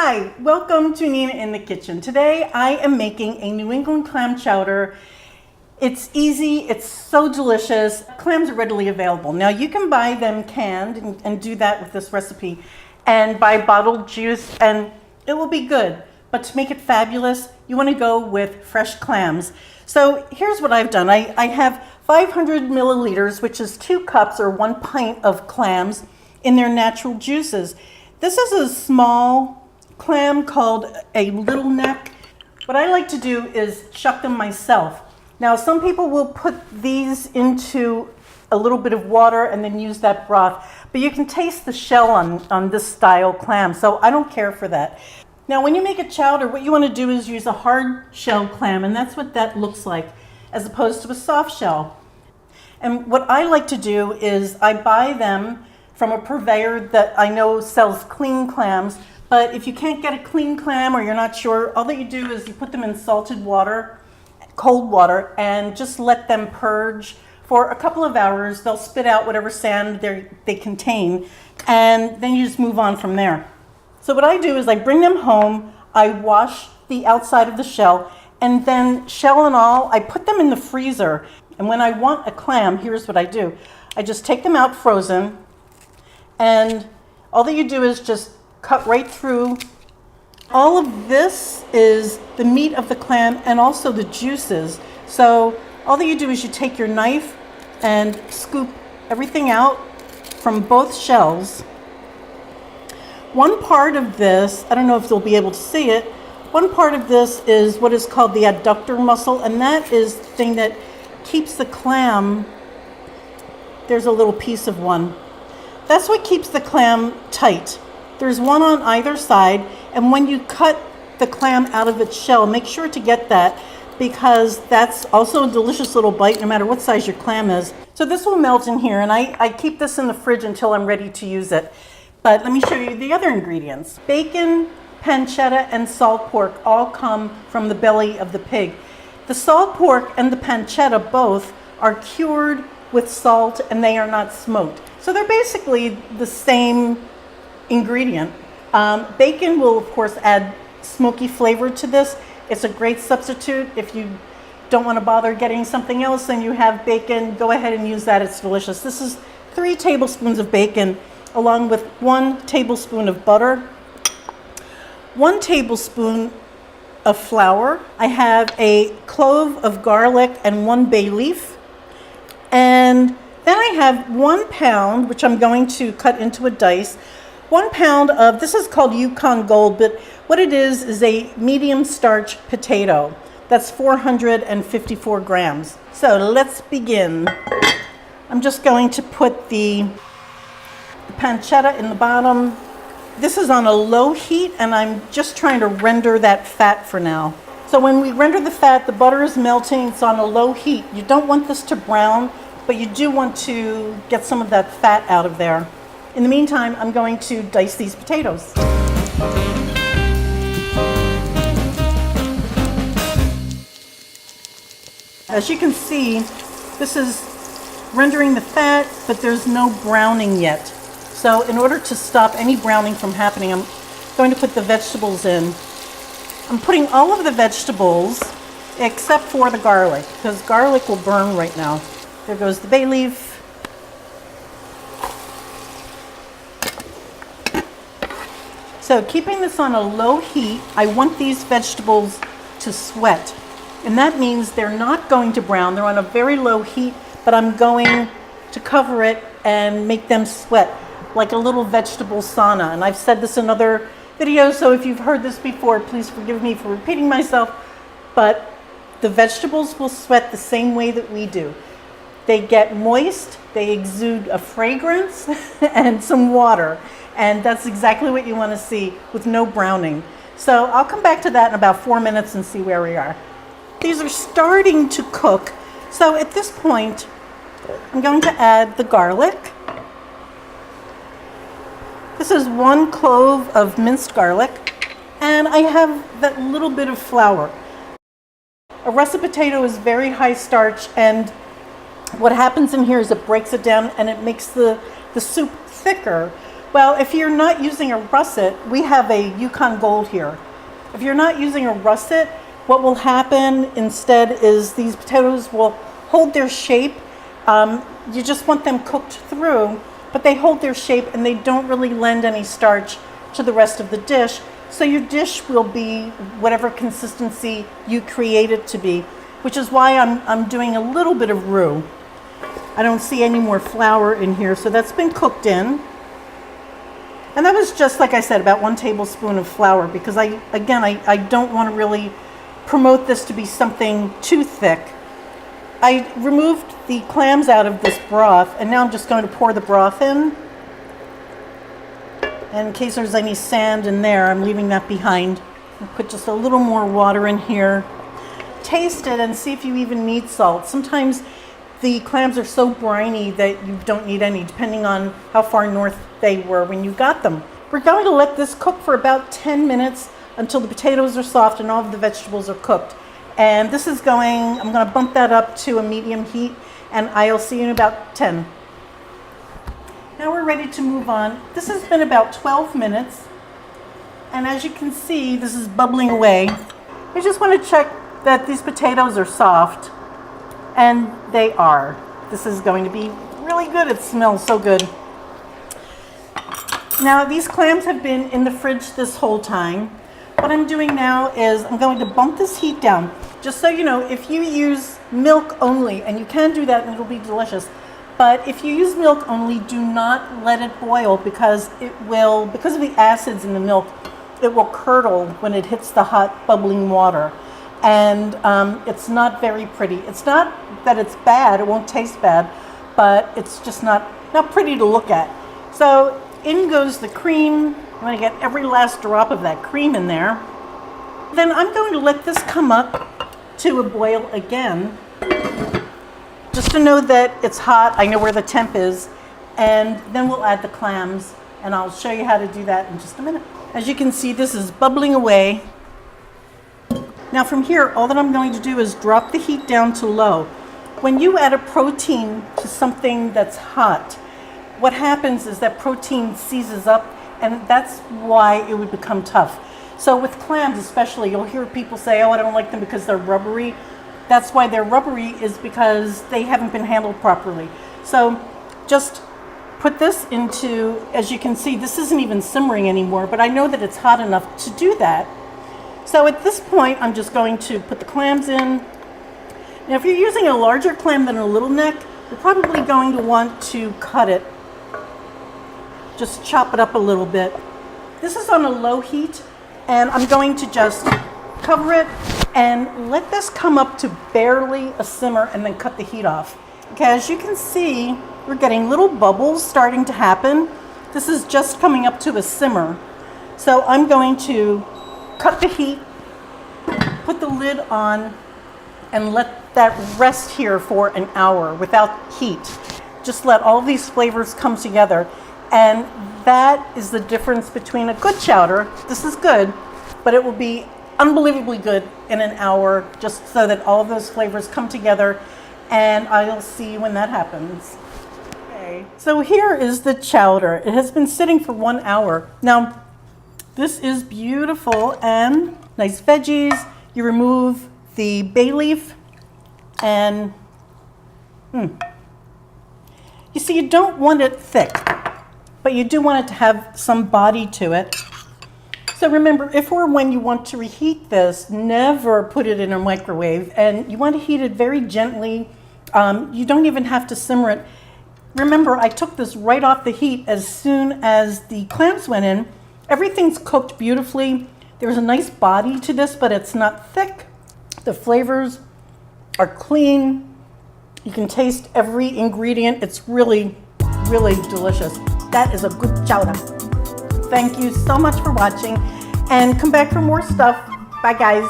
Hi, welcome to Nina in the Kitchen. Today I am making a New England clam chowder. It's easy, it's so delicious. Clams are readily available. Now you can buy them canned and do that with this recipe and buy bottled juice and it will be good. But to make it fabulous, you want to go with fresh clams. So here's what I've done. I have 500 milliliters, which is 2 cups or 1 pint of clams in their natural juices. This is a small clam called a little neck. What I like to do is shuck them myself. Now some people will put these into a little bit of water and then use that broth, but you can taste the shell on this style clam, so I don't care for that. Now when you make a chowder, what you want to do is use a hard shell clam, and that's what that looks like, as opposed to a soft shell. And what I like to do is I buy them from a purveyor that I know sells clean clams, but if you can't get a clean clam or you're not sure, all that you do is you put them in salted water, cold water, and just let them purge for a couple of hours. They'll spit out whatever sand they contain, and then you just move on from there. So what I do is I bring them home, I wash the outside of the shell, and then shell and all, I put them in the freezer. And when I want a clam, here's what I do. I just take them out frozen, and all that you do is just cut right through. All of this is the meat of the clam and also the juices. So all that you do is you take your knife and scoop everything out from both shells. One part of this, I don't know if you'll be able to see it, one part of this is what is called the adductor muscle, and that is the thing that keeps the clam, there's a little piece of one. That's what keeps the clam tight. There's one on either side, and when you cut the clam out of its shell, make sure to get that, because that's also a delicious little bite no matter what size your clam is. So this will melt in here, and I keep this in the fridge until I'm ready to use it. But let me show you the other ingredients. Bacon, pancetta, and salt pork all come from the belly of the pig. The salt pork and the pancetta both are cured with salt and they are not smoked. So they're basically the same ingredient. Bacon will of course add smoky flavor to this. It's a great substitute. If you don't want to bother getting something else and you have bacon, go ahead and use that. It's delicious. This is 3 tablespoons of bacon along with 1 tablespoon of butter, 1 tablespoon of flour. I have a clove of garlic and 1 bay leaf. And then I have 1 pound, which I'm going to cut into a dice, 1 pound of, this is called Yukon Gold, but what it is a medium starch potato. That's 454 grams. So let's begin. I'm just going to put the pancetta in the bottom. This is on a low heat, and I'm just trying to render that fat for now. So when we render the fat, the butter is melting, it's on a low heat. You don't want this to brown, but you do want to get some of that fat out of there. In the meantime, I'm going to dice these potatoes. As you can see, this is rendering the fat, but there's no browning yet. So in order to stop any browning from happening, I'm going to put the vegetables in. I'm putting all of the vegetables except for the garlic, because garlic will burn right now. There goes the bay leaf. So keeping this on a low heat, I want these vegetables to sweat. And that means they're not going to brown. They're on a very low heat, but I'm going to cover it and make them sweat like a little vegetable sauna. And I've said this in other videos, so if you've heard this before, please forgive me for repeating myself, but the vegetables will sweat the same way that we do. They get moist, they exude a fragrance and some water, and that's exactly what you want to see with no browning. So I'll come back to that in about 4 minutes and see where we are. These are starting to cook, so at this point I'm going to add the garlic. This is 1 clove of minced garlic, and I have that little bit of flour. A russet potato is very high starch, and what happens in here is it breaks it down and it makes the soup thicker. Well, if you're not using a russet, we have a Yukon Gold here. If you're not using a russet, what will happen instead is these potatoes will hold their shape. You just want them cooked through, but they hold their shape and they don't really lend any starch to the rest of the dish. So your dish will be whatever consistency you create it to be, which is why I'm doing a little bit of roux. I don't see any more flour in here, so that's been cooked in. And that was just, like I said, about 1 tablespoon of flour, because I don't want to really promote this to be something too thick. I removed the clams out of this broth, and now I'm just going to pour the broth in. And in case there's any sand in there, I'm leaving that behind. I'll put just a little more water in here. Taste it and see if you even need salt. Sometimes the clams are so briny that you don't need any, depending on how far north they were when you got them. We're going to let this cook for about 10 minutes until the potatoes are soft and all of the vegetables are cooked. And this is I'm going to bump that up to a medium heat, and I'll see you in about 10. Now we're ready to move on. This has been about 12 minutes, and as you can see, this is bubbling away. I just want to check that these potatoes are soft, and they are. This is going to be really good. It smells so good. Now these clams have been in the fridge this whole time. What I'm doing now is I'm going to bump this heat down. Just so you know, if you use milk only, and you can do that and it'll be delicious, but if you use milk only, do not let it boil, because because of the acids in the milk, it will curdle when it hits the hot bubbling water. And it's not very pretty. It's not that it's bad, it won't taste bad, but it's just not pretty to look at. So in goes the cream. I'm going to get every last drop of that cream in there. Then I'm going to let this come up to a boil again, just to know that it's hot. I know where the temp is, and then we'll add the clams, and I'll show you how to do that in just a minute. As you can see, this is bubbling away. Now from here, all that I'm going to do is drop the heat down to low. When you add a protein to something that's hot, what happens is that protein seizes up, and that's why it would become tough. So with clams especially, you'll hear people say, oh, I don't like them because they're rubbery. That's why they're rubbery, is because they haven't been handled properly. So just put this into, as you can see, this isn't even simmering anymore, but I know that it's hot enough to do that. So at this point, I'm just going to put the clams in. Now, if you're using a larger clam than a little neck, you're probably going to want to cut it. Just chop it up a little bit. This is on a low heat, and I'm going to just cover it and let this come up to barely a simmer, and then cut the heat off. Okay, as you can see, we're getting little bubbles starting to happen. This is just coming up to a simmer. So I'm going to cut the heat, put the lid on, and let that rest here for an hour without heat. Just let all these flavors come together. And that is the difference between a good chowder. This is good, but it will be unbelievably good in an hour, just so that all of those flavors come together, and I'll see when that happens. Okay, so here is the chowder. It has been sitting for 1 hour. Now, this is beautiful and nice veggies. You remove the bay leaf, and you see, you don't want it thick, but you do want it to have some body to it. So remember, if or when you want to reheat this, never put it in a microwave, and you want to heat it very gently. You don't even have to simmer it. Remember, I took this right off the heat as soon as the clams went in. Everything's cooked beautifully. There's a nice body to this, but it's not thick. The flavors are clean. You can taste every ingredient. It's really, really delicious. That is a good chowder. Thank you so much for watching, and come back for more stuff. Bye, guys.